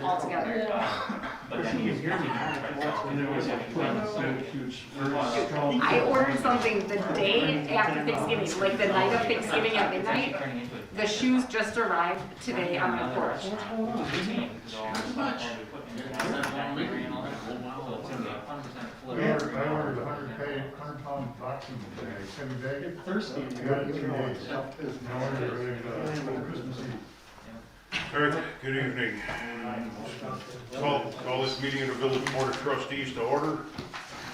altogether. But then you hear me. I ordered something the day after Thanksgiving, like the night of Thanksgiving at midnight. The shoes just arrived today on my porch. I ordered a 100-pound boxing bag, heavy bag. Thirsty. I got it 3 days. Now I'm ready to Christmas Eve. All right, good evening. Call this meeting of the Village Board of Trustees to order.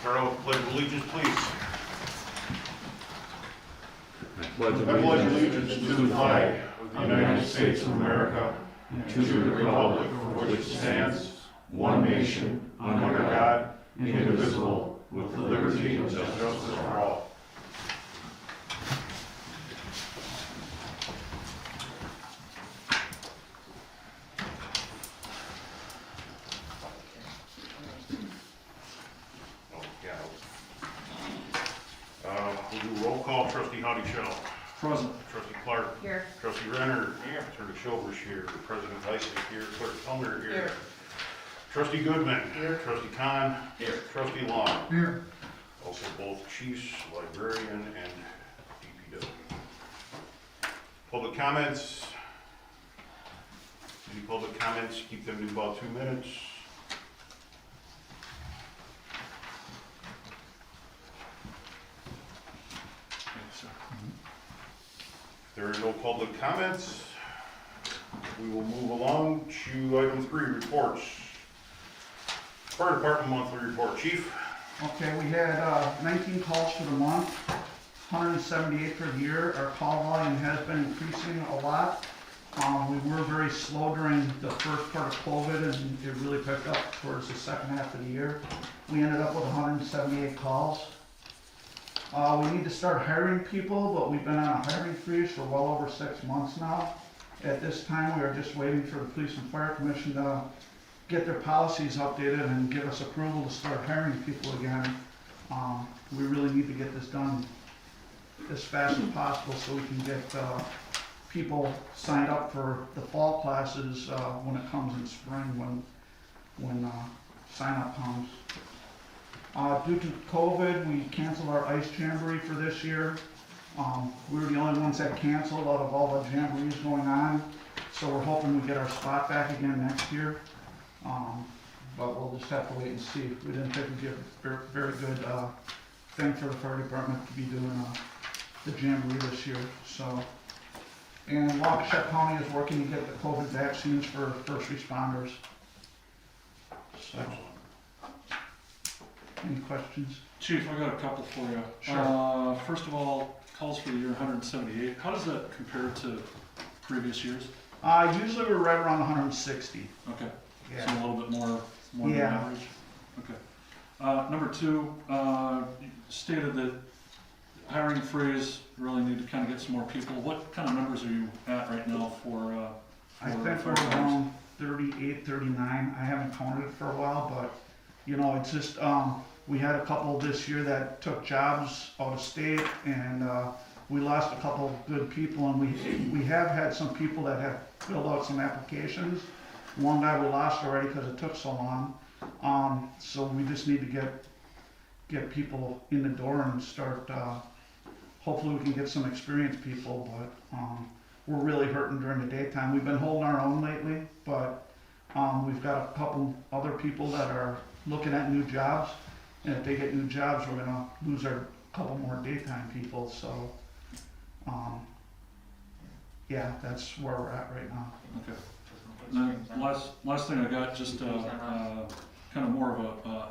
Carl, pledge of allegiance, please. I pledge allegiance to the flag of the United States of America and to the republic for which it stands, one nation, under God, indivisible, with liberty and justice for all. We'll do roll call. Trustee Howdy Shell. Present. Trustee Clark. Here. Trustee Renner. Here. Attorney Shoulders here. President Isaac here. Clerk Elmer here. Trustee Goodman. Here. Trustee Kahn. Here. Trustee Long. Here. Also both chiefs, librarian, and DPW. Public comments. Any public comments? Keep them to about 2 minutes. If there are no public comments, we will move along to item 3, reports. Fire Department monthly report. Chief? Okay, we had 19 calls for the month, 178 for the year. Our call volume has been increasing a lot. We were very slow during the first part of COVID, and it really picked up towards the second half of the year. We ended up with 178 calls. We need to start hiring people, but we've been on a hiring freeze for well over 6 months now. At this time, we are just waiting for the Police and Fire Commission to get their policies updated and give us approval to start hiring people again. We really need to get this done as fast as possible so we can get people signed up for the fall classes when it comes in spring, when sign up comes. Due to COVID, we canceled our ice jamboree for this year. We were the only ones that canceled out of all the jamborees going on, so we're hoping we get our spot back again next year. But we'll just have to wait and see. We didn't think it'd be a very good thing for the fire department to be doing the jamboree this year. So, and Waukesha County is working to get the COVID vaccines for first responders. So, any questions? Chief, I got a couple for you. Sure. First of all, calls for the year 178. How does that compare to previous years? Usually we're right around 160. Okay. Yeah. So a little bit more than Yeah. average? Okay. Number 2, you stated that hiring freeze, really need to kind of get some more people. What kind of numbers are you at right now for I think we're around 38, 39. I haven't counted it for a while, but you know, it's just, we had a couple this year that took jobs out of state, and we lost a couple of good people, and we have had some people that have filled out some applications. One guy we lost already because it took so long. So we just need to get people in the door and start, hopefully we can get some experienced people, but we're really hurting during the daytime. We've been holding our own lately, but we've got a couple other people that are looking at new jobs, and if they get new jobs, we're gonna lose our couple more daytime people, so yeah, that's where we're at right now. Okay. And last thing I got, just kind of more of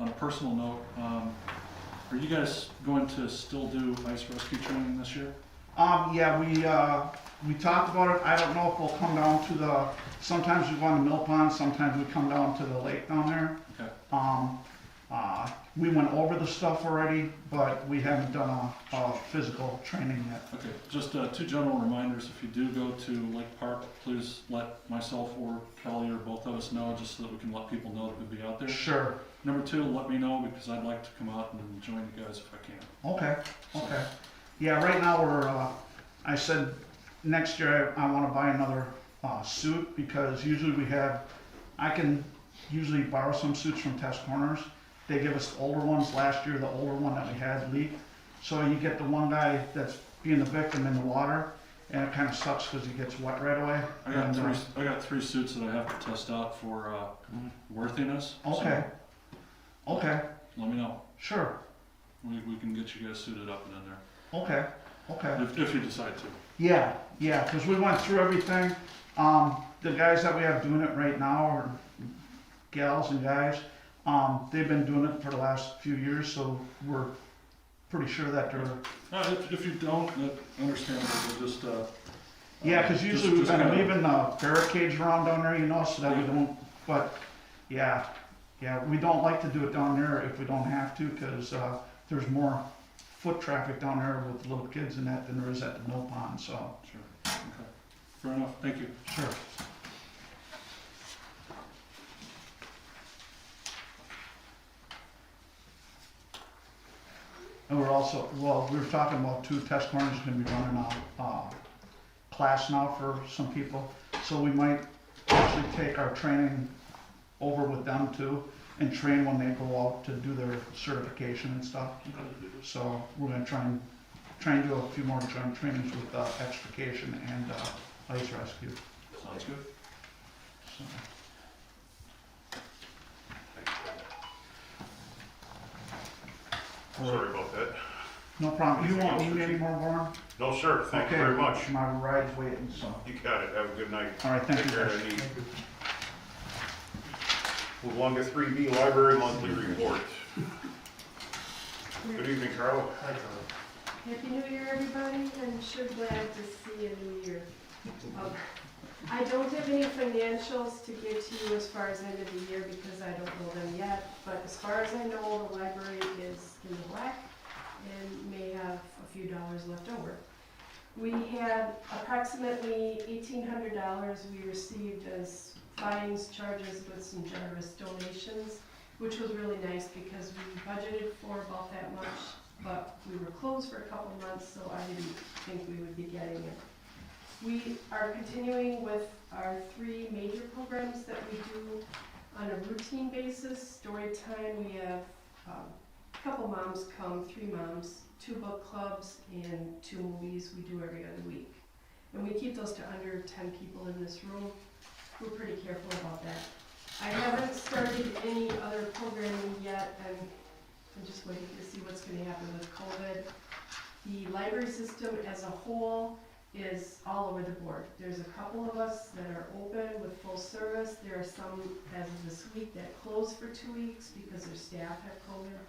on a personal note, are you guys going to still do ice rescue training this year? Yeah, we talked about it. I don't know if we'll come down to sometimes we go on the mill pond, sometimes we come down to the lake down there. Okay. We went over the stuff already, but we haven't done a physical training yet. Okay, just 2 general reminders. If you do go to Lake Park, please let myself or Kelly or both of us know, just so that we can let people know that we'll be out there. Sure. Number 2, let me know, because I'd like to come out and join you guys if I can. Okay. Yeah, right now I said next year I want to buy another suit, because usually we have I can usually borrow some suits from Test Corners. They give us older ones. Last year, the older one that we had leaked. So you get the one guy that's being the victim in the water, and it kind of sucks because he gets wet right away. I got three suits that I have to test out for worthiness. Okay. Okay. Let me know. Sure. We can get you guys suited up and in there. Okay. Okay. If you decide to. Yeah, because we went through everything. The guys that we have doing it right now, or gals and guys, they've been doing it for the last few years, so we're pretty sure that they're. If you don't, understandable, we'll just. Yeah, because usually we've been leaving barricades around down there, you know, so that we don't. But yeah, we don't like to do it down there if we don't have to, because there's more foot traffic down there with little kids and that than there is at the mill pond. So. Sure. Okay. Fair enough. Thank you. Sure. And we're also, well, we were talking about two Test Corners is gonna be running a class now for some people. So we might actually take our training over with them too and train when they go out to do their certification and stuff. So we're gonna try and do a few more joint trainings with extrication and ice rescue. Sounds good. So. Sorry about that. No problem. You won't need any more, Warren? No, sir, thank you very much. My ride's waiting, so. You got it, have a good night. All right, thank Take you, care, guys. Eddie. Move along to 3B, Library Monthly Report. Good evening, Carl. Hi, Carl. Happy New Year, everybody. I'm sure glad to see a new year. I don't have any financials to give to you as far as end of the year because I don't know them yet, but as far as I know, the library is in the black and may have a few dollars left over. We had approximately $1,800 we received as fines, charges with some generous donations, which was really nice because we budgeted for about that much, but we were closed for a couple months, so I didn't think we would be getting it. We are continuing with our 3 major programs that we do on a routine basis. Story time, we have a couple moms come, 3 moms, 2 book clubs, and 2 movies we do every other week. And we keep those to under 10 people in this room. We're pretty careful about that. I haven't started any other programming yet. I'm just waiting to see what's going to happen with COVID. The library system as a whole is all over the board. There's a couple of us that are open with full service. There are some, as of this week, that close for 2 weeks because their staff have COVID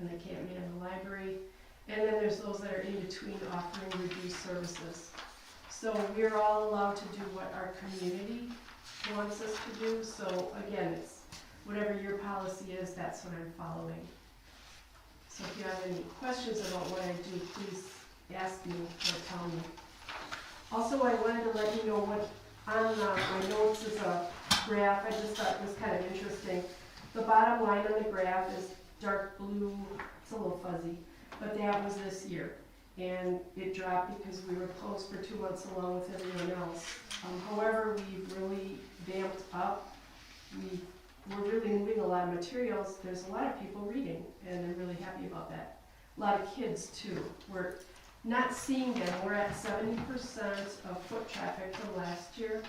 and they can't meet in the library. And then there's those that are in between offering reduced services. So we're all allowed to do what our community wants us to do. So again, it's whatever your policy is, that's what I'm following. So if you have any questions about what I do, please ask me or tell me. Also, I wanted to let you know what on my notes is a graph. I just thought it was kind of interesting. The bottom line on the graph is dark blue. It's a little fuzzy, but that was this year. And it dropped because we were closed for 2 months along with everyone else. However, we've really vamped up. We're really moving a lot of materials. There's a lot of people reading, and I'm really happy about that. A lot of kids too. We're not seeing them. We're at 70% of foot traffic from last year,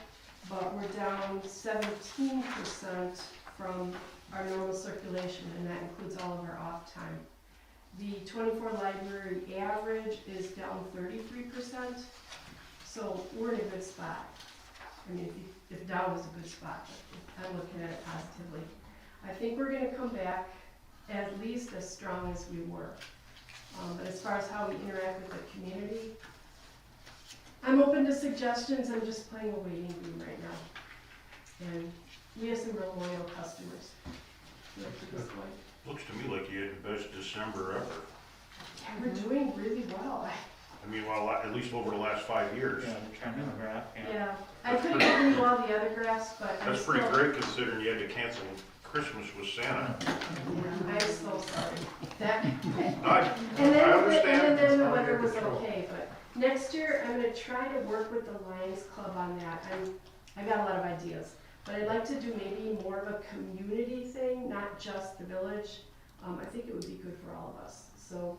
but we're down 17% from our normal circulation, and that includes all of our off time. The 24 library average is down 33%, so we're in a good spot. I mean, if down was a good spot, but I'm looking at it positively. I think we're going to come back at least as strong as we were. But as far as how we interact with the community, I'm open to suggestions. I'm just playing a waiting game right now. And we have some real loyal customers. Looks to me like you had the best December ever. Yeah, we're doing really well. I mean, well, at least over the last 5 years. Yeah, the trend in the graph, Yeah, I couldn't give you all the other graphs, but I'm That's still. pretty great considering you had to cancel Christmas with Santa. Yeah, I'm so sorry. That, I and then, understand. and then the weather was okay, but next year I'm gonna try to work with the Lions Club on that. I got a lot of ideas. But I'd like to do maybe more of a community thing, not just the village. I think it would be good for all of us. So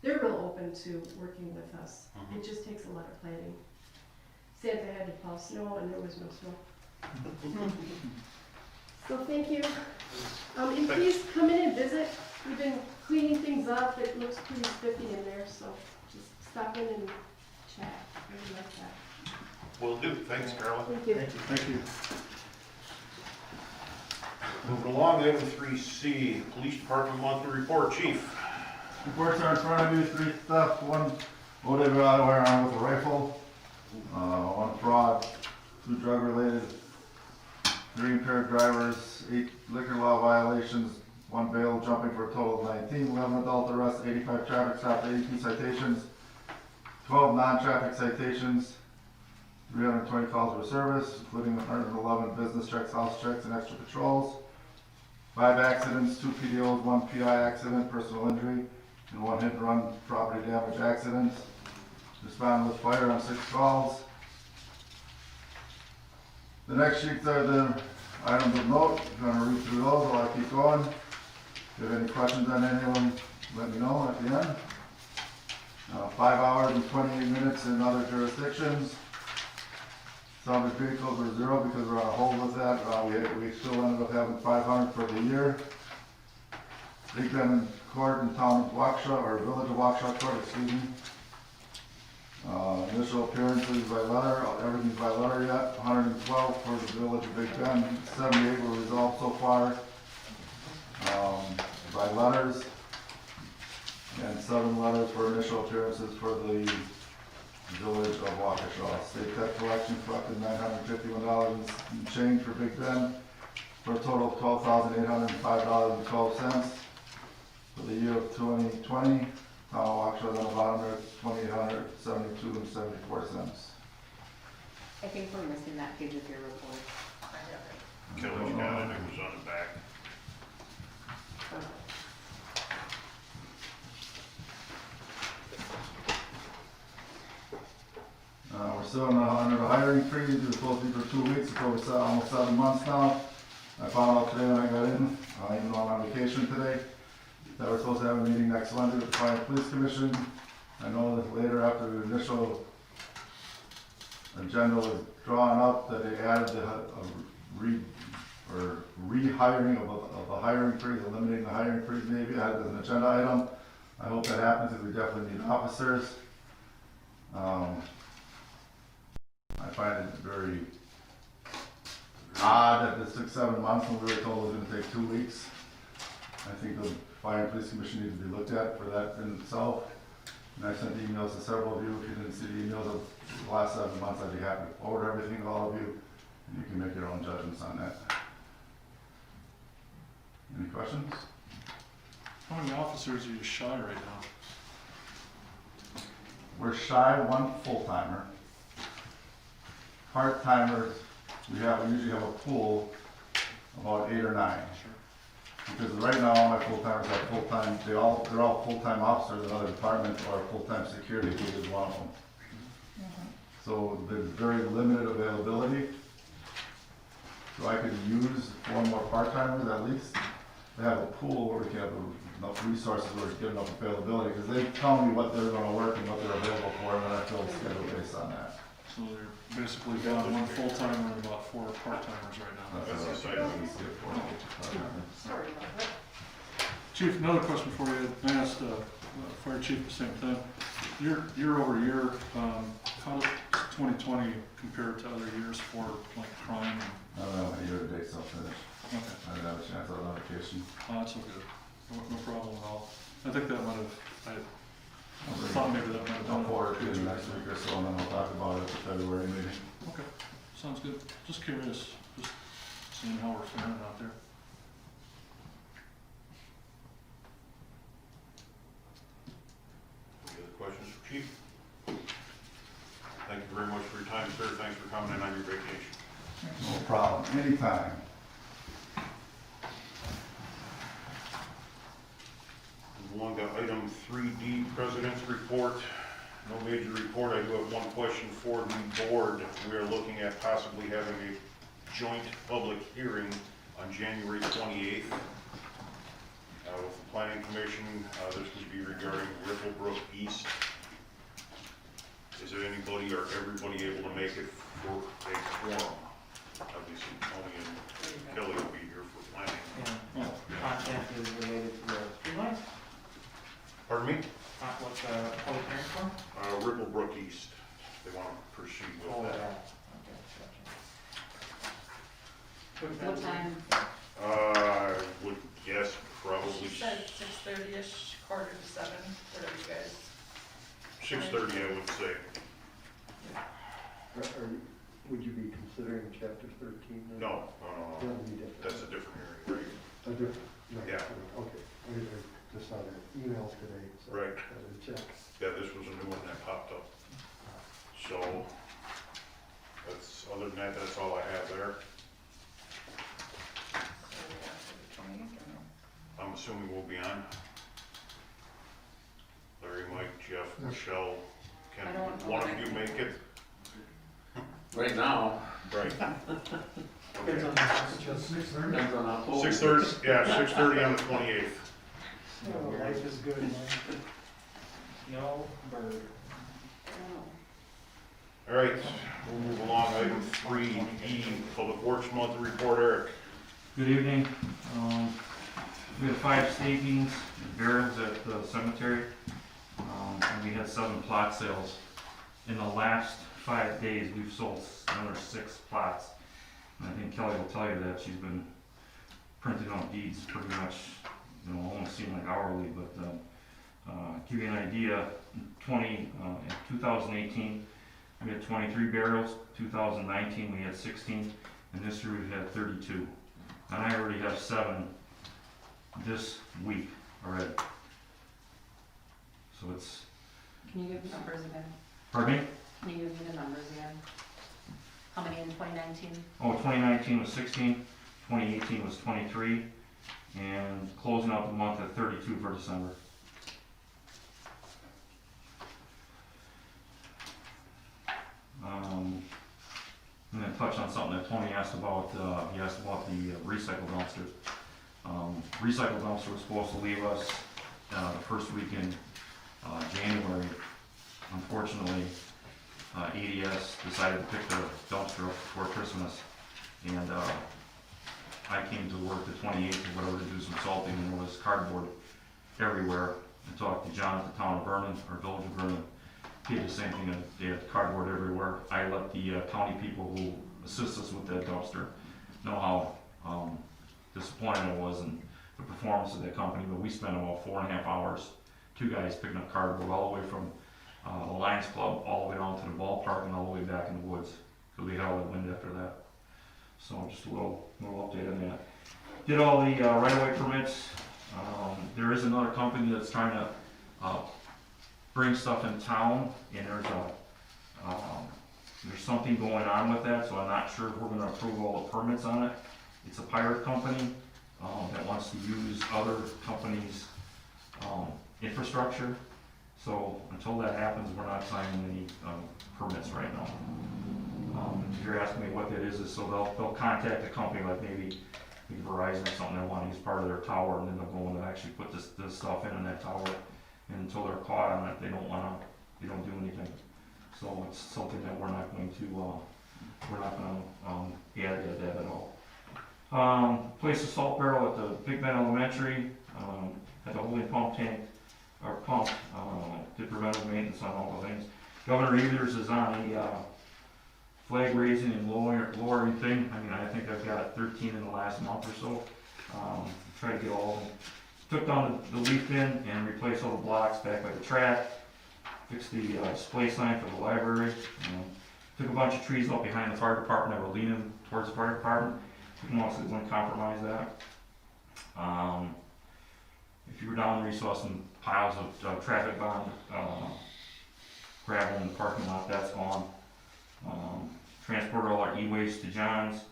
they're real open to working with us. It just takes a lot of planning. Santa had to plow snow and there was no snow. So thank you. And please come in and visit. We've been cleaning things up. It looks pretty spiffy in there, so just stop in and chat. I really like that. Will do. Thanks, Carla. Thank you. Thank you. Moving along, item 3C, Police Department Monthly Report. Chief. Reports are in front of you, 3 theft, 1 loaded firearm with a rifle, 1 fraud, 2 drug related, 3 impaired drivers, 8 liquor law violations, 1 bail jumping for a total of 19, 11 adult arrests, 85 traffic stops, 82 citations, 12 non-traffic citations, 320 calls for service, including 111 business checks, house checks, and extra patrols, 5 accidents, 2 PDOs, 1 PI accident, personal injury, and 1 hit and run property damage accident. Responded with fire on 6 calls. The next sheets are the items of note. If you want to read through those while I keep going. If you have any questions on any of them, let me know at the end. 5 hours and 28 minutes in other jurisdictions. Salvage vehicles were 0 because we're on a hold with that. We still ended up having 500 for the year. Big Bend Court in town of Waukesha, or Village of Waukesha Court, excuse me. Initial appearances by letter, everything's by letter yet. 112 for the Village of Big Bend, 78 were resolved so far by letters, and 7 letters for initial appearances for the Village of Waukesha. State debt collection collected $951 and change for Big Bend, for a total of $12,805.12. For the year of 2020, town of Waukesha on the bottom there, $2,872.74. I think we're missing that page of your report. Kelly's got it. It was on the back. We're still under the hiring freeze. It was supposed to be for 2 weeks, it's over almost 7 months now. I found out today when I got in, even though I'm on vacation today, that we're supposed to have a meeting next Monday with the Fire Police Commission. I know that later, after the initial agenda was drawn up, that they added rehiring of the hiring freeze, eliminating the hiring freeze maybe, added as an agenda item. I hope that happens because we definitely need officers. I find it very odd that this took 7 months when we were told it was going to take 2 weeks. I think the Fire and Police Commission needs to be looked at for that in itself. And I sent emails to several of you. If you didn't see the emails of the last 7 months, I'd be happy to forward everything to all of you, and you can make your own judgments on that. Any questions? How many officers are you shy right now? We're shy 1 full-timer. Part-timers, we usually have a pool about 8 or 9. Sure. Because right now, all my full-timers are full-time, they're all full-time officers in other departments or full-time security, which is one of them. So there's very limited availability. So I could use 4 more part-timers at least. They have a pool where we can have enough resources where we get enough availability, because they tell me what they're gonna work and what they're available for, and then I build a schedule based on that. So they're basically down 1 full-timer and about 4 part-timers right now. That's what I see it for. Sorry about that. Chief, another question for you. I asked Fire Chief the same thing. Year over year, how does 2020 compare to other years for like crime? I don't know, year-to-date's not finished. Okay, I didn't have a chance on notification. that's all good. No problem at all. I think that might have, I thought maybe that might have I'll done. forward it to you next week or so, and then we'll talk about it at the February meeting. Okay, sounds good. Just curious, just seeing how we're faring out there. Any other questions for Chief? Thank you very much for your time, sir. Thanks for coming in on your vacation. No problem, anytime. Move along to item 3D, President's Report. No major report. I do have one question for the board. We are looking at possibly having a joint public hearing on January 28th with the Planning Commission. This would be regarding Ripplebrook East. Is there anybody or everybody able to make it for a quorum? Obviously, Tony and Kelly will be here for planning. And content is related to the streetlights? Pardon me? What's the public hearing for? Ripplebrook East. They want to proceed Oh, with yeah. that. Okay, gotcha. What time? I would guess probably She said 6:30-ish, 6:45, whatever you guys. 6:30, I would say. Would you be considering chapter 13? No. That would be different. That's a different hearing, A different, no, Yeah. Okay, I just saw the emails today, so. Right. I didn't check. Yeah, this was a new one that popped up. So, other than that, that's all I have there. So, yeah, for the 20th, or no? I'm assuming we'll be on. Larry, Mike, Jeff, Michelle, can I don't know one if I of you can- make it? Right now, Right. Depends on depends on how cold. 6:30, yeah, 6:30 on the 28th. Life is good, man. No bird. All right, we'll move along. Item 3E, Public Works Monthly Report, Eric. Good evening. We had 5 stagings and burials at the cemetery, and we had 7 plot sales. In the last 5 days, we've sold another 6 plots. And I think Kelly will tell you that she's been printing out deeds pretty much, almost seem like hourly, but give you an idea, in 2018, we had 23 burials, 2019 we had 16, and this year we've had 32. And I already have 7 this week already. So it's, Can you give the numbers again? pardon me? Can you give me the numbers again? How many in 2019? Oh, 2019 was 16, 2018 was 23, and closing out the month at 32 for December. I'm gonna touch on something that Tony asked about. He asked about the recycle dumpsters. Recycle dumpster was supposed to leave us the first week in January. Unfortunately, ADS decided to pick the dumpster up before Christmas, and I came to work the 28th or whatever to do some salting, and there was cardboard everywhere. I talked to John at the town of Vernon, or village of Vernon. He did the same thing, they had cardboard everywhere. I let the county people who assist us with that dumpster know how disappointed I was in the performance of that company, but we spent about 4.5 hours, 2 guys picking up cardboard all the way from the Lions Club all the way down to the ballpark and all the way back in the woods, because we had all the wind after that. So just a little update on that. Did all the right-of-way permits. There is another company that's trying to bring stuff in town, and there's something going on with that, so I'm not sure if we're gonna approve all the permits on it. It's a pirate company that wants to use other companies' infrastructure. So until that happens, we're not signing any permits right now. If you're asking me what that is so they'll contact a company like maybe Verizon or something, they want to use part of their tower, and then they'll go in and actually put this stuff in that tower. And until they're caught on it, they don't do anything. So it's something that we're not going to add to that at all. Place a salt barrel at the Big Bend Elementary, at the holding pump tank, or pump, did preventive maintenance on all the things. Governor Evers is on a flag raising and lowering thing. I mean, I think I've got 13 in the last month or so. Try to get all of them. Took down the leaf bin and replaced all the blocks back by the track. Fixed the display sign for the library. Took a bunch of trees out behind the fire department that were leaning towards the fire department. Took them off so they wouldn't compromise that. If you were down there, you saw some piles of traffic bond gravel in the parking lot. That's gone. Transported all our e-waste to John's.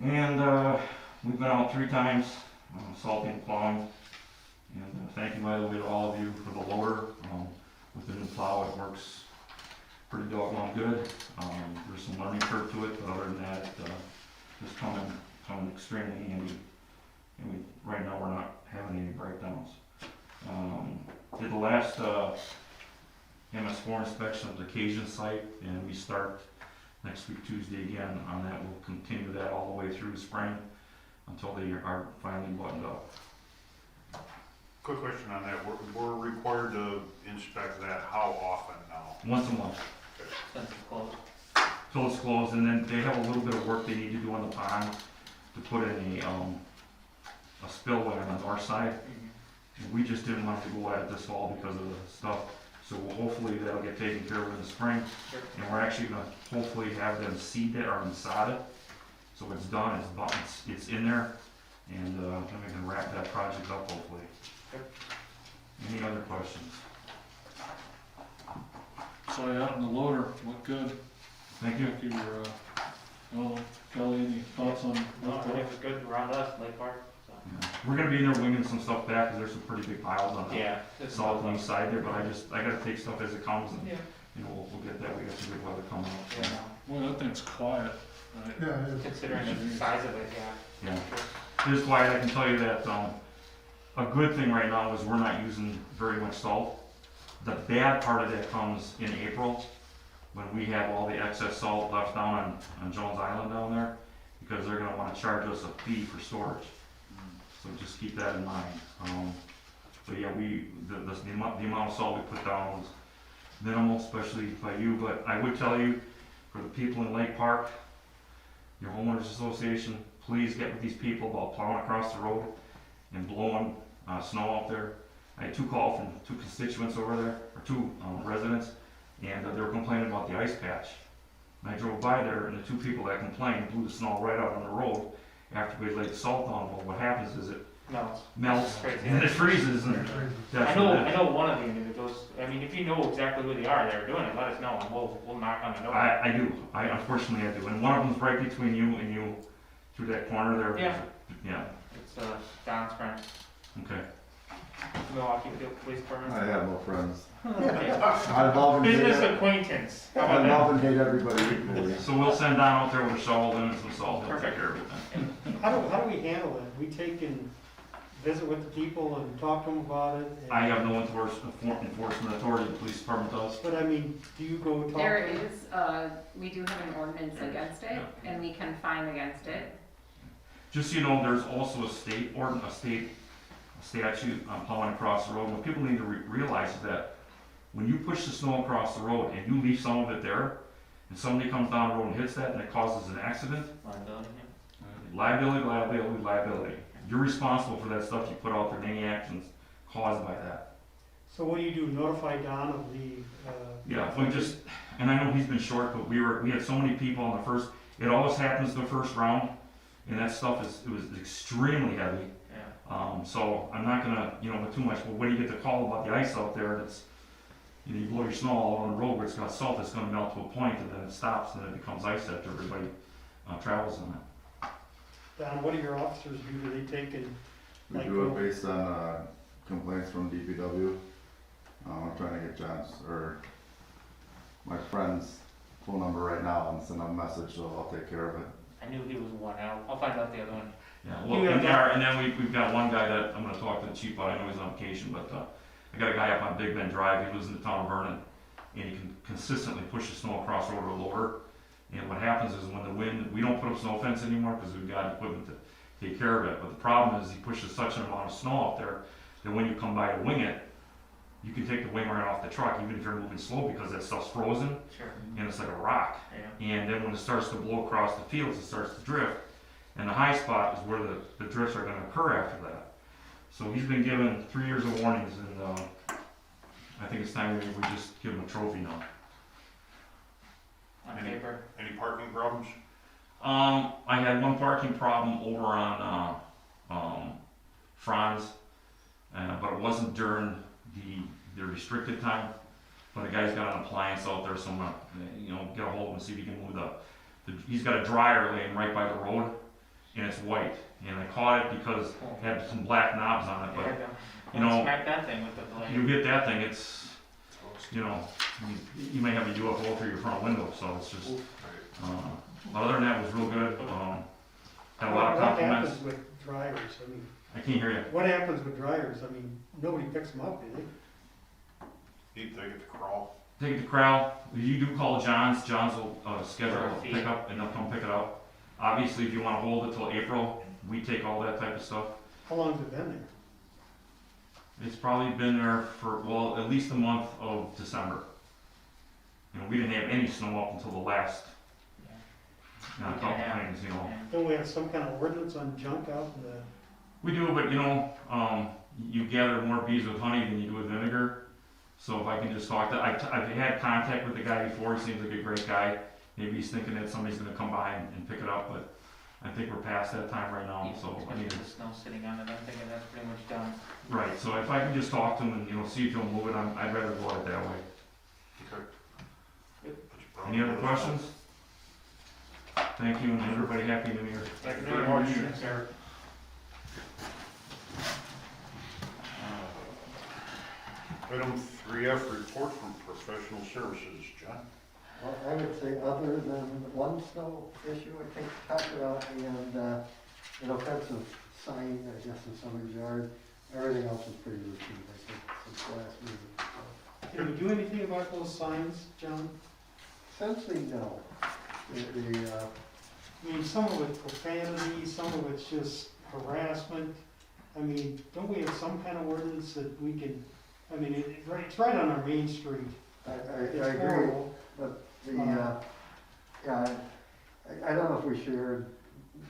And we've been out 3 times. Salting, plowing, and thank you by the way to all of you for the loader. With the new plow, it works pretty doggone good. There's some learning curve to it, but other than that, it's coming extremely handy. And right now, we're not having any breakdowns. Did the last MS4 inspection of the Cajun site, and we start next week Tuesday again on that. We'll continue that all the way through spring until they are finally buttoned up. Quick question on that, we're required to inspect that how often now? Once a month. Since it's closed. Till it's closed, and then they have a little bit of work they need to do on the pond to put in a spillway on the north side. We just didn't want to go at it this fall because of the stuff, so hopefully that'll get taken care of in the spring. And we're actually gonna hopefully have them seed it or sod it, so it's done, it's in there, and then we can wrap that project up hopefully. Any other questions? So yeah, and the loader looked good. Thank you. Thank you. Well, Kelly, any thoughts on? No, I think it's good around us, Lake Park, so. Yeah. We're gonna be in there winging some stuff back, because there's some pretty big piles on the Yeah. It's south east side there, but I gotta take stuff as it comes, and, Yeah. you know, we'll get that, we got some good weather coming up. So. Yeah, Well, that thing's quiet, right? Yeah, it is. considering the size of it, yeah. Yeah. It is quiet, I can tell you that, a good thing right now is we're not using very much salt. The bad part of that comes in April, when we have all the excess salt left down on Jones Island down there, because they're gonna wanna charge us a fee for storage. So just keep that in mind. But yeah, the amount of salt we put down was minimal, especially by you, but I would tell you, for the people in Lake Park, your homeowners association, please get with these people about plowing across the road and blowing snow out there. I had 2 calls from 2 constituents over there, or 2 residents, and they were complaining about the ice patch. And I drove by there, and the 2 people that complained blew the snow right out on the road after we laid salt on. Well, what happens is it melts Crazy. and it freezes, and that's I what it is. know one of the individuals, I mean, if you know exactly who they are that are doing it, let us know, and we'll knock on the door. I do. Unfortunately I do. And one of them's right between you through that corner there. Yeah. Yeah. It's, Don's friend, Okay. Milwaukee Police Department. I have no friends. Yeah. I love and hate, Business acquaintance, how I about that? love and hate everybody equally. So we'll send Don out there with a shovel and some salt. He'll take Perfect. care of it then. How do we handle it? We take and visit with the people and talk to them about it? and- I have no enforcement authority, the police department does. But I mean, do you go talk? There is, we do have an ordinance against it, and we can fine against it. Just so you know, there's also a state statute on plowing across the road. What people need to realize is that when you push the snow across the road and you leave some of it there, and somebody comes down the road and hits that and it causes an accident, liability. You're responsible for that stuff you put out there and any actions caused by that. So what do you do, notify Don of the, Yeah, we just, and I know he's been short, but we had so many people on the first, it always happens the first round, and that stuff it was extremely heavy. Yeah. So I'm not gonna, with too much, but when you get the call about the ice out there, it's, you blow your snow all on the road where it's got salt, it's gonna melt to a point, and then it stops, and it becomes ice after everybody travels on it. Don, what do your officers do? Do they take and, We do it based on complaints from DPW. I'm trying to get John's, or my friend's phone number right now and send him a message, so I'll take care of it. I knew he was one, I'll find out the other one. Yeah, well, and then we've got one guy that I'm gonna talk to the chief about. I know he's on vacation, but I got a guy up on Big Bend Drive. He lives in the town of Vernon, and he can consistently push the snow across the road with a loader. And what happens is when the wind, we don't put up snow fence anymore because we've got equipment to take care of it. But the problem is he pushes such an amount of snow out there that when you come by to wing it, you can take the wing right off the truck, even if you're moving slow, because that stuff's frozen Sure. and it's like a rock. Yeah. And then when it starts to blow across the fields, it starts to drift. And the high spot is where the drifts are going to occur after that. So he's been given 3 years of warnings, and I think it's time we just give him a trophy now. On paper. Any parking problems? I had one parking problem over on Franz, but it wasn't during the restricted time. But the guy's got an appliance out there, so I'm gonna get a hold of him and see if he can move he's got a dryer laying right by the road, and it's white. And I caught it because it had some black knobs on it, but Smack that thing with the blade. you hit that thing, it's you know, you may have a UFO through your front window, so it's just, other than that, it was real good, had a lot of What compliments. happens with drivers? I mean, I can't hear you. what happens with drivers? I mean, nobody picks them up, do they? They get to crawl. Take it to Crow, you do call John's will, schedule a pickup and they'll come pick it up. Obviously, if you wanna hold it till April, we take all that type of stuff. How long's it been there? It's probably been there for, well, at least the month of December. You know, we didn't have any snow up until the last, couple things, you know. Don't we have some kind of ordinance on junk out in the, We do, but you know, you gather more bees with honey than you do with vinegar. So if I can just talk to, I've had contact with the guy before, he seems like a great guy. Maybe he's thinking that somebody's gonna come by and pick it up, but I think we're past that time right now, so I mean. The snow sitting on it, I'm thinking that's pretty much done. Right, so if I can just talk to him and, you know, see if he'll move it, I'd rather go at it that way. Okay. Any other questions? Thank you, and everybody happy New Year. Thank you very much. Item 3F, report from professional services. John? Well, I would say other than one snow issue, I think, talked about, and, an offensive sign, I guess, in somebody's yard, everything else is pretty routine, I think, since last meeting. So, can we do anything about those signs, John? essentially, no. I mean, some of it's profanity, some of it's just harassment. I mean, don't we have some kind of ordinance that we can, I mean, it's right on our main street. I It's agree, horrible. but yeah, I don't know if we shared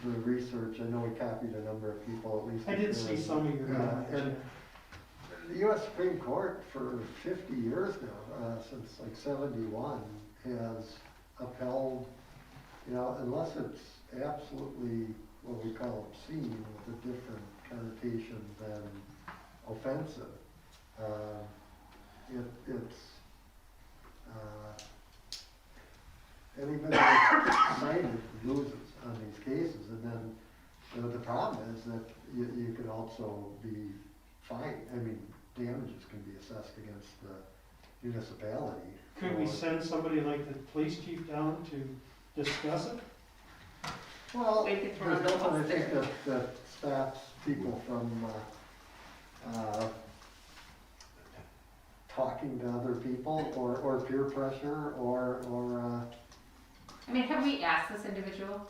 the research, I know we copied a number of people, at least. I did see some of your, And the US Supreme Court for 50 years now, since like 71, has upheld, you know, unless it's absolutely what we call obscene with a different connotation than offensive, anybody that's cited loses on these cases, and then the problem is that you could also be fined, I mean, damages can be assessed against the municipality. could we send somebody like the police chief down to discuss it? Well, We could throw there's them nothing, I off think, there. that stops people from, talking to other people, or peer pressure, or, I mean, have we asked this individual?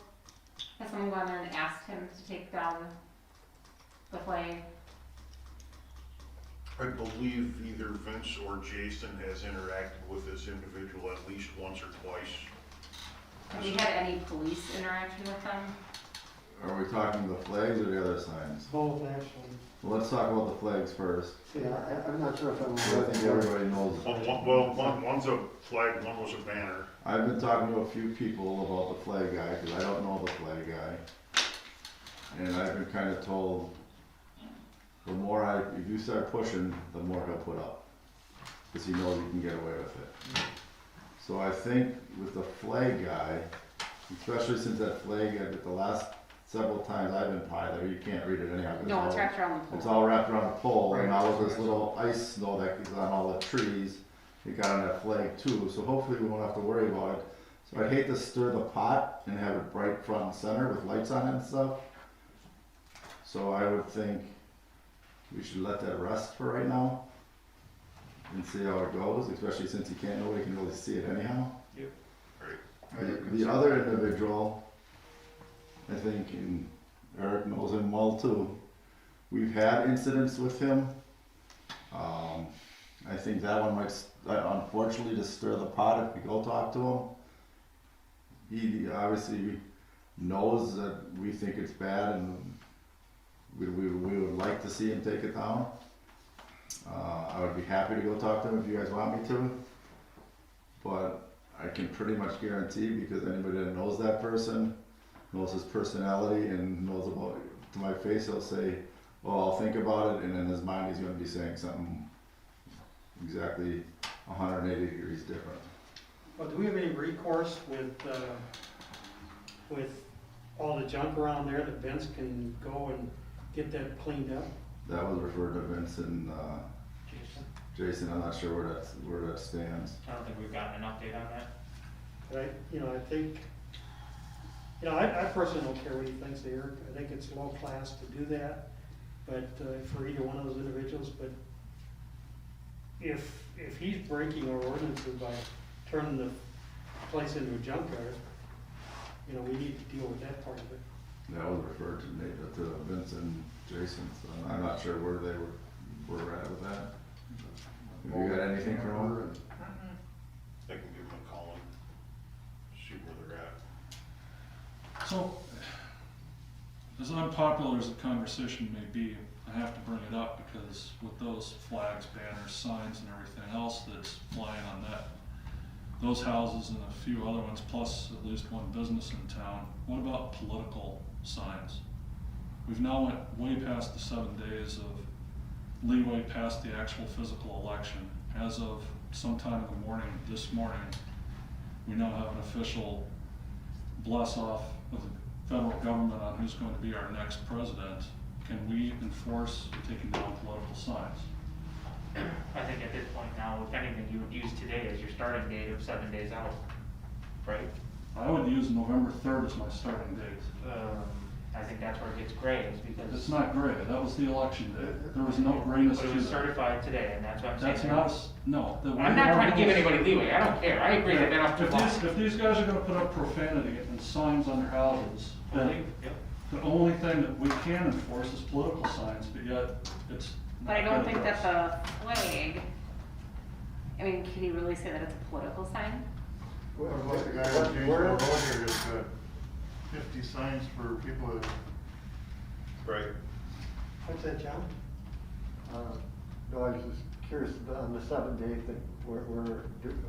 Has someone gone there and asked him to take down the flag? I believe either Vince or Jason has interacted with this individual at least once or twice. Have we had any police interaction with them? Are we talking the flags or the other signs? Both, actually. Well, let's talk about the flags first. yeah, I'm not sure if I'm. I think everybody knows. One's a flag, one was a banner. I've been talking to a few people about the flag guy, because I don't know the flag guy. And I've been kind of told, if you start pushing, the more he'll put up. Because he knows he can get away with it. So I think with the flag guy, especially since that flag, the last several times I've been by there, you can't read it anyhow. No, it's wrapped around the pole. It's all wrapped around the pole, and Right. now with this little ice snow that is on all the trees, it got on that flag too, so hopefully we won't have to worry about it. So I'd hate to stir the pot and have it bright front and center with lights on it and stuff. So I would think we should let that rest for right now and see how it goes, especially since nobody can really see it anyhow. The other individual, I think, and Eric knows him well too, we've had incidents with him. I think that one might, unfortunately, just stir the pot if we go talk to him. He obviously knows that we think it's bad and we would like to see him take it down. I would be happy to go talk to him if you guys want me to. But I can pretty much guarantee, because anybody that knows that person, knows his personality and knows about it to my face, he'll say, well, I'll think about it, and in his mind he's going to be saying something exactly 180 degrees different. Well, do we have any recourse with all the junk around there that Vince can go and get that cleaned up? That was referred to Vince and Jason, I'm not sure where that stands. I don't think we've gotten an update on that. But I think, I personally don't care what he thinks there. I think it's low class to do that, but, for either one of those individuals, but if he's breaking our ordinances by turning the place into a junkyard, we need to deal with that part of it. That was referred to me, to Vince and Jason, so I'm not sure where they were at with that. Have you got anything from them? They can give them a call and see where they're at. So, as unpopular as the conversation may be, I have to bring it up because with those flags, banners, signs, and everything else that's flying on those houses and a few other ones, plus at least one business in town, what about political signs? We've now went way past the 7 days of leeway past the actual physical election. As of sometime in the morning, this morning, we now have an official bless off of the federal government on who's going to be our next president. Can we enforce taking down political signs? I think at this point now, if anything, you would use today as your starting date of 7 days out, right? I would use November 3rd as my starting date. I think that's where it gets gray, is because. It's not gray, that was the election day. There was no grayness But to it was that. certified today, and that's what I'm saying. That's not, no. I'm not trying to give anybody leeway, I don't care, I agree that they're not. If these guys are gonna put up profanity and signs on their houses, then the only thing that we can enforce is political signs, but yet it's But I not don't been think that addressed. the flag, can you really say that it's a political sign? What about the guy who changed our vote here, is 50 signs for people that. Right. What's that, John? No, I was just curious, on the 7-day thing,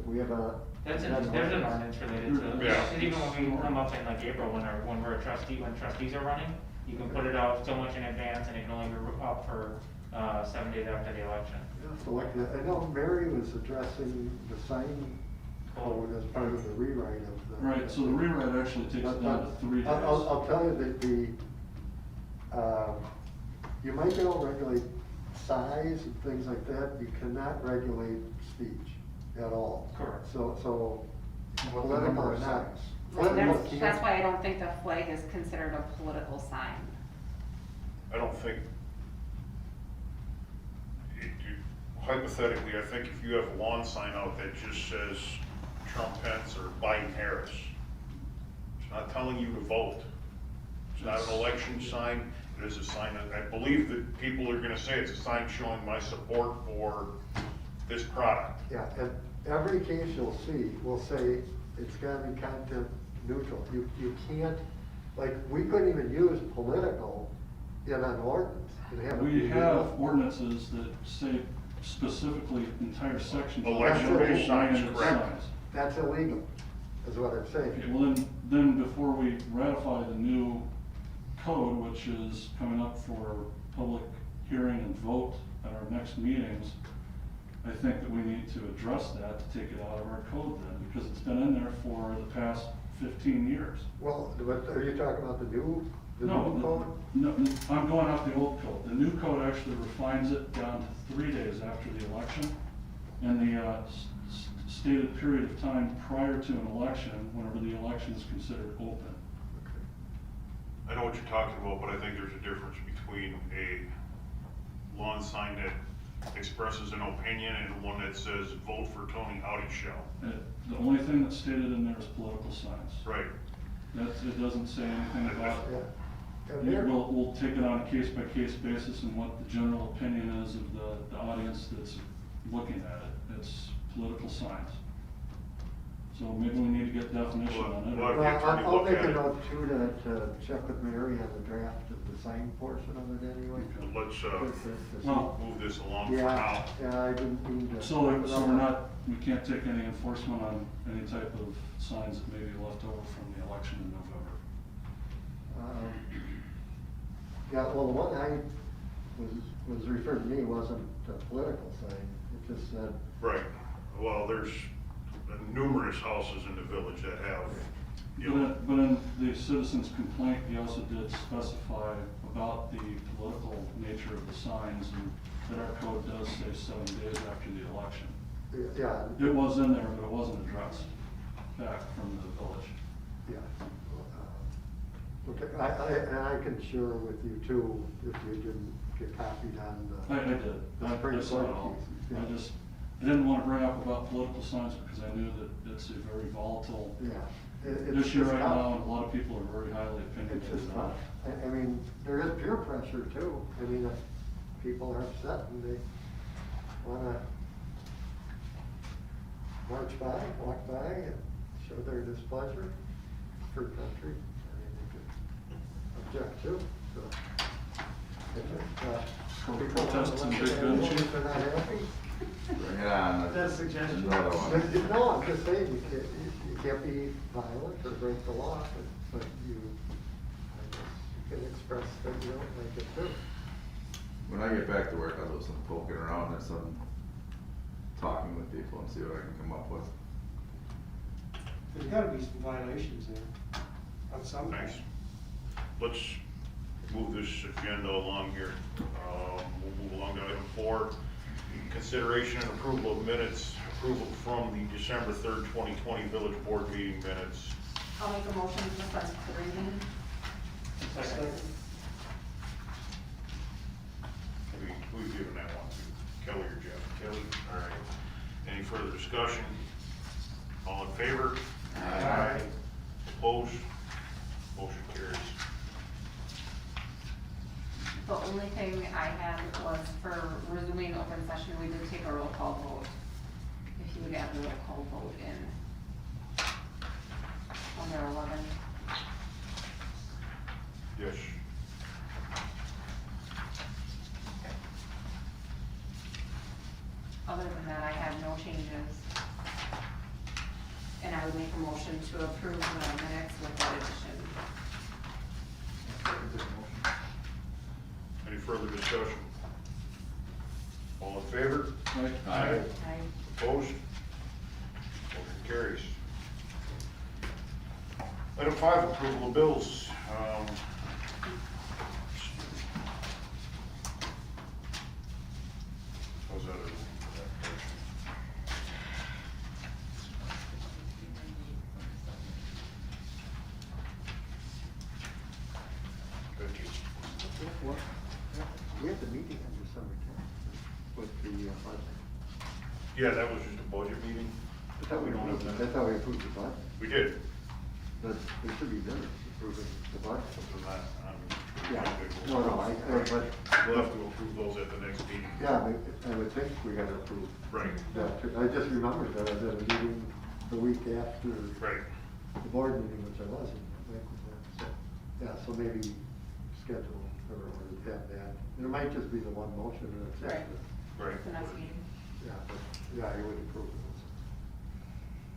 we have a. There's an ordinance related to it. Yeah. And even when we come up in like April, when we're a trustee, when trustees are running, you can put it out so much in advance and it can only be up for 7 days after the election. So like, I know Mary was addressing the sign code as part of the rewrite of the. Right, so the rewrite actually takes it down to 3 days. I'll tell you that you might be able to regulate size and things like that, you cannot regulate speech at all. Correct. So, What the political number or of not. signs? That's why I don't think the flag is considered a political sign. I don't think, hypothetically, I think if you have a lawn sign out that just says Trump, Pence, or Biden, Harris, it's not telling you to vote. It's not an election sign, it is a sign that, I believe that people are gonna say it's a sign showing my support for this product. Yeah, and every case you'll see will say it's gotta be content neutral. You can't, like, we couldn't even use political in an ordinance. It'd have to We be have legal. ordinances that say specifically entire sections. of Election-based signs, oriented correct. signs. That's illegal, is what I'm saying. Okay, well then before we ratify the new code, which is coming up for public hearing and vote at our next meetings, I think that we need to address that, to take it out of our code then, because it's been in there for the past 15 years. Well, but are you talking about the new No, code? no, I'm going off the old code. The new code actually refines it down to 3 days after the election, and the stated period of time prior to an election, whenever the election is considered open. I know what you're talking about, but I think there's a difference between a lawn sign that expresses an opinion and one that says, vote for Tony Howdy Shell. The only thing that's stated in there is political signs. Right. It doesn't say anything about, Yeah. And there- we'll take it on a case-by-case basis and what the general opinion is of the audience that's looking at it. It's political signs. So maybe we need to get definition on it. Well, Well, attorney I'll look make at a it. note too to check with Mary on the draft of the sign portion of it anyway. Let's Well, move this along for Yeah, now. yeah, I didn't mean to. So we're not, we can't take any enforcement on any type of signs that may be left over from the election in November. Yeah, well, the one I was referred to me wasn't a political sign, it just said, Right. Well, there's numerous houses in the village that have, you know, But in the citizen's complaint, he also did specify about the political nature of the signs, and that our code does say 7 days after the election. Yeah, It was in there, but it wasn't addressed back from the village. yeah. Okay, and I can share with you too, if you didn't get copied on the. I did. The I Supreme saw Court it all. case, I didn't want to bring up about political signs because I knew that it's a very volatile yeah. It's issue right tough. now, and a lot of people are very highly It's opinionated just about tough. it. I mean, there is peer pressure too. I mean, if people are upset and they wanna march by, walk by and show their displeasure, free country, I mean, they could object too, so. It's just, Or people protest wanna in let Big their Bend, opinions, Chief. if they're not happy. Bring it on. That's a suggestion. Another one. No, I'm just saying, you can't be violent or break the law, but you, I guess, you can express that you don't like it too. When I get back to work, I'll do some poking around and some talking with people and see what I can come up with. There's gotta be some violations there, on some. Thanks. Let's move this agenda along here. We'll move along to item 4. Consideration and approval of minutes, approval from the December 3rd, 2020 village board meeting minutes. I'll make a motion to suspend the reading. Second. We've given that one to Kelly or Jeff. Kelly, all right. Any further discussion? All in favor? Aye. Opposed? Motion carries. The only thing I had was for resuming open session, we did take a roll call vote. If you would add the roll call vote in. Under 11. Yes. Other than that, I had no changes. And I would make a motion to approve the minutes with that addition. Any further discussion? All in favor? Aye. Opposed? Motion carries. Item 5, approval of bills. How's that? Thank you. We had the meeting on December 10th with the budget. Yeah, that was just a budget meeting. I thought we approved the budget, We did. but there should be minutes approving the budget. Something that, Yeah, We'll no, but, have to approve those at the next meeting. yeah, I would think we gotta approve Right, that too. I just remembered that I was at a meeting the week after right. the board meeting, which I wasn't, I think, so, yeah, so maybe schedule or have that. And it might just be the one motion and it's Right. Right. The next meeting. Yeah, but, yeah, you would approve it.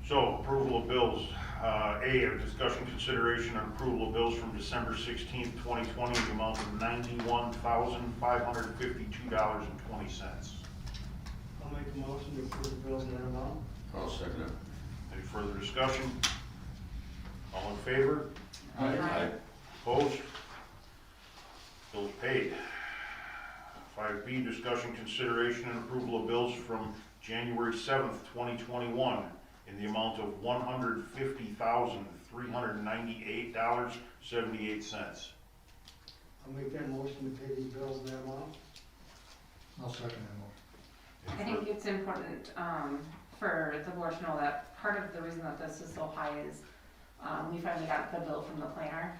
So, approval of bills. A, a discussion, consideration, and approval of bills from December 16th, 2020, the amount of $91,552.20. I'll make a motion to approve the bills in that amount. I'll second it. Any further discussion? All in favor? Aye. Opposed? Bills paid. 5B, discussion, consideration, and approval of bills from January 7th, 2021 in the amount of $150,398.78. I'll make that motion to pay these bills in that amount. I'll second that motion. I think it's important, for the board to know that part of the reason that this is so high is, we finally got the bill from the planner.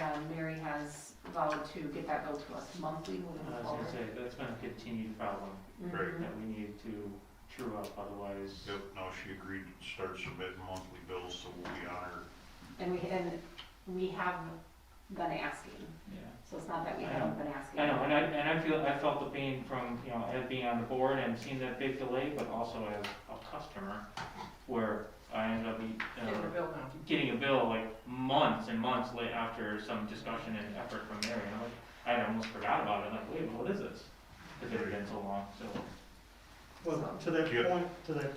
And Mary has vowed to get that bill to us monthly moving I was forward. gonna say, that's been a continued problem Right. that we need to true up, otherwise. Yep, no, she agreed to start submitting monthly bills, so we'll be on her. And we have been asking, Yeah. so it's not that we I haven't know. been asking. I know, and I felt the pain from, as being on the board and seeing that big delay, but also as a customer, where I ended up getting a bill like months and months late after some discussion and effort from Mary, and I'm like, I almost forgot about it, like, wait, what is this? Because it had been so long, so. Well, to that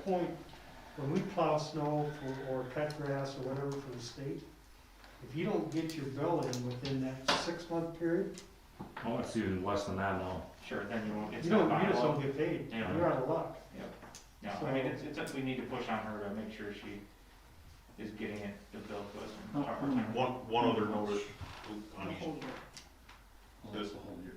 point, when we plow snow or cut grass or whatever for the state, if you don't get your bill in within that 6-month period, Oh, it's even less than that now. Sure, then you won't, it's you not don't, you just viable. don't get paid. Yeah. You're out of luck. No, I mean, it's, we need to push on her to make sure she is getting it, the bill to us in proper time. One other notice, on these, Well, that's the whole year.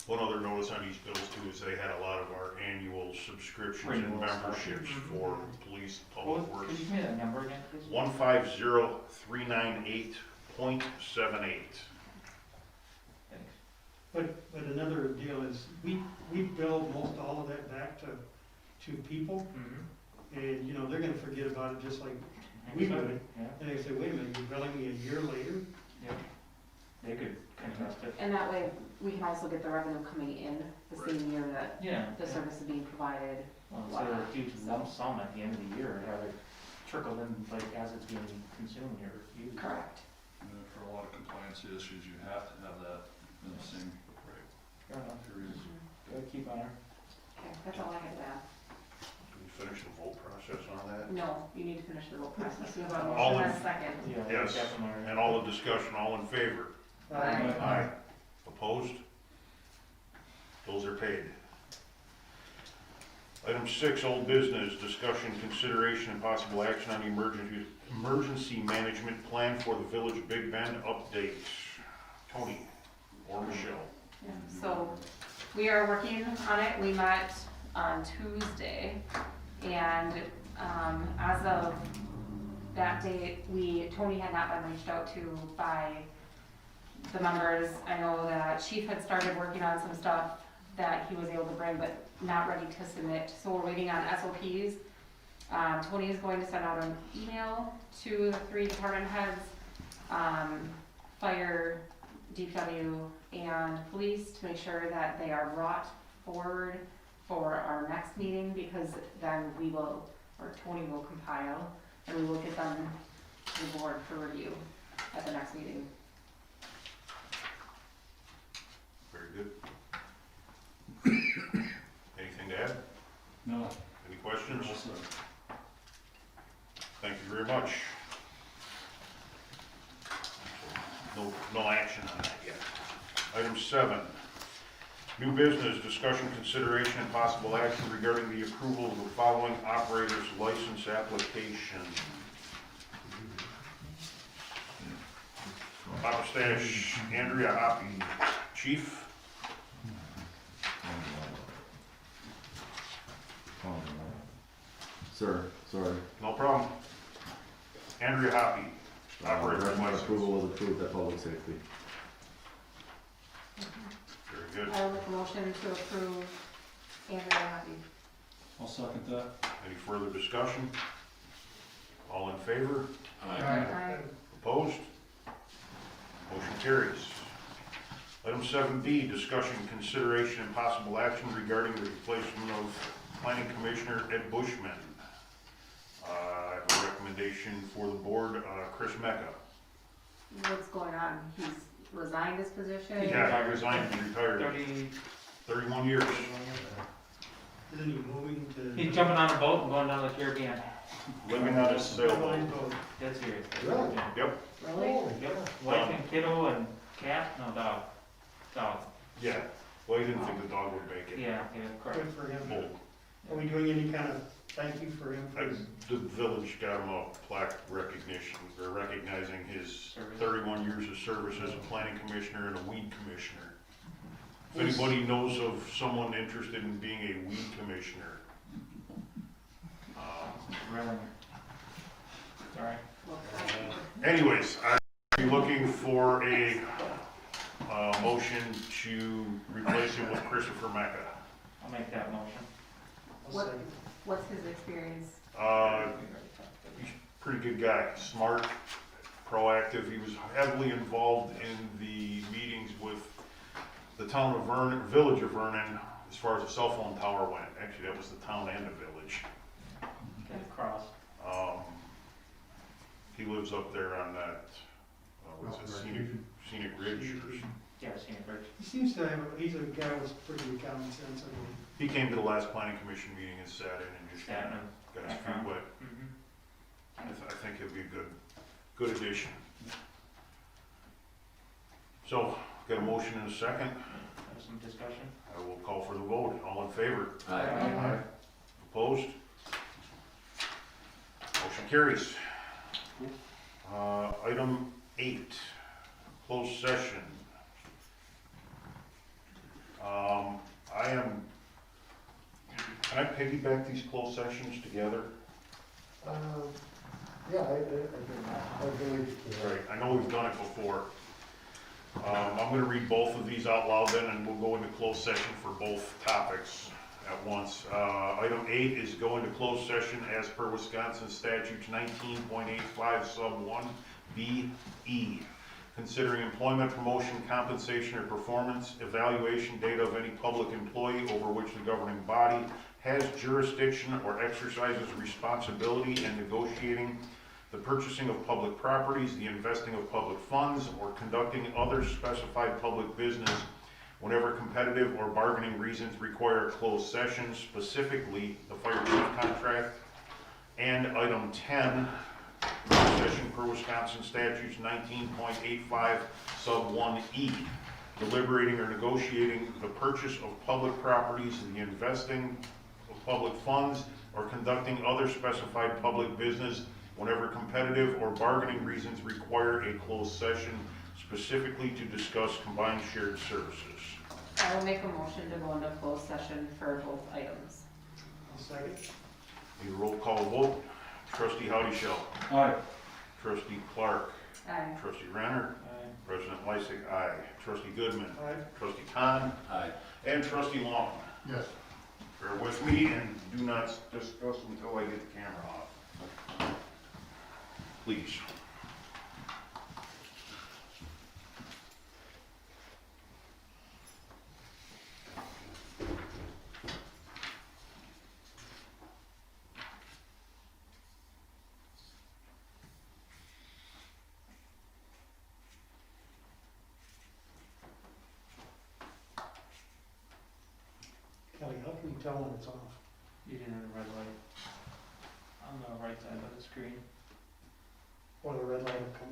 one other notice on these bills too, is they had a lot of our annual subscriptions and Renewal stuff. memberships for police, What public was- works. Could you give me that number again, please? 150398.78. Thanks. But another deal is, we bill most all of that back to people, and, you know, they're gonna forget about it just like we would. Yeah, And they say, wait a minute, you're billing me a year later? yeah, they could contest it. And that way, we can also get the revenue coming in the same year that Yeah. the service is being provided. Well, instead of a huge lump sum at the end of the year, have it trickle in like as it's being consumed or used. Correct. And then for a lot of compliance issues, you have to have that in the same Fair enough. period. Gotta keep on her. Okay, that's all I had to add. Can we finish the vote process on that? No, you need to finish the vote process. We have a All motion in- and a second. Yeah, Yes, definitely. and all the discussion, all in favor? Aye. Opposed? Those are paid. Item 6, old business, discussion, consideration, and possible action on the emergency management plan for the Village Big Bend update. Tony or Michelle? Yeah, so we are working on it. We met on Tuesday, and as of that date, Tony had not been reached out to by the members. I know that Chief had started working on some stuff that he was able to bring, but not ready to submit, so we're waiting on SOPs. Tony is going to send out an email to the 3 department heads, fire, DPW, and police, to make sure that they are brought forward for our next meeting, because then we will, or Tony will compile, and we will get them to the board for review at the next meeting. Very good. Anything to add? No, Any questions? also, Thank you very much. No action on that yet. Item 7, new business, discussion, consideration, and possible action regarding the approval of the following operator's license application. Papa Stash, Andrea Hoppy, Chief. Sir, sorry. No problem. Andrea Hoppy, operator's Recommend license. approval was approved at public safety. Very good. I will make a motion to approve Andrea Happy. I'll second that. Any further discussion? All in favor? Aye. Opposed? Motion carries. Item 7B, discussion, consideration, and possible action regarding the replacement of Planning Commissioner Ed Bushman. I have a recommendation for the board, Chris Mecca. What's going on? He's resigned his position? Yeah, he resigned and retired. 31 years. Isn't he moving to? He's jumping on a boat and going down the Caribbean. Living on his sailboat. Dead serious. Really? Yep, Really? Yep. Wife and kiddo and cat, no dog. Dog. yeah. Well, he didn't think the dog would make it. Yeah, correct. Good for him. Bold. Are we doing any kind of thank you for him? for his- The village got him a plaque recognition, or recognizing his Service. 31 years of service as a planning commissioner and a weed commissioner. If anybody knows of someone interested in being a weed commissioner, Really. Sorry. anyways, I'm looking for a motion to replace him with Christopher Mecca. I'll make that motion. I'll What- second. What's his experience? He's a pretty good guy, smart, proactive. He was heavily involved in the meetings with the town of Vernon, village of Vernon, as far as the cell phone tower went. Actually, that was the town and the village. Get across. He lives up there on that, what's it, scenic ridge. Yeah, I've seen it, Rich. He seems to have, he's a guy with pretty good common sense, I believe. He came to the last planning commission meeting and sat in and just Sat in. got his feet wet. Mm-hmm. I think he'll be a good addition. So, got a motion and a second. Have some discussion. I will call for the vote. All in favor? Aye. Opposed? Motion carries. Item 8, closed session. Can I piggyback these closed sessions together? Yeah, I believe you can. Right, I know we've done it before. I'm gonna read both of these out loud then, and we'll go into closed session for both topics at once. Item 8 is go into closed session as per Wisconsin statutes 19.85 sub 1 B.E. Considering employment, promotion, compensation, or performance evaluation data of any public employee over which the governing body has jurisdiction or exercises responsibility in negotiating the purchasing of public properties, the investing of public funds, or conducting other specified public business whenever competitive or bargaining reasons require a closed session, specifically the fire chief contract. And item 10, session per Wisconsin statutes 19.85 sub 1E, deliberating or negotiating the purchase of public properties, the investing of public funds, or conducting other specified public business whenever competitive or bargaining reasons require a closed session, specifically to discuss combined shared services. I will make a motion to go into closed session for both items. Second. A roll call vote. Trustee Howdy-Shell. Aye. Trustee Clark. Aye. Trustee Renner. Aye. President Lysick, aye. Trustee Goodman. Aye. Trustee Khan. Aye. And Trustee Long. Yes. Bear with me and do not discuss until I get the camera off. Please. Kelly, how can you tell when it's off? You didn't have a red light on the right side of the screen. Or the red light will come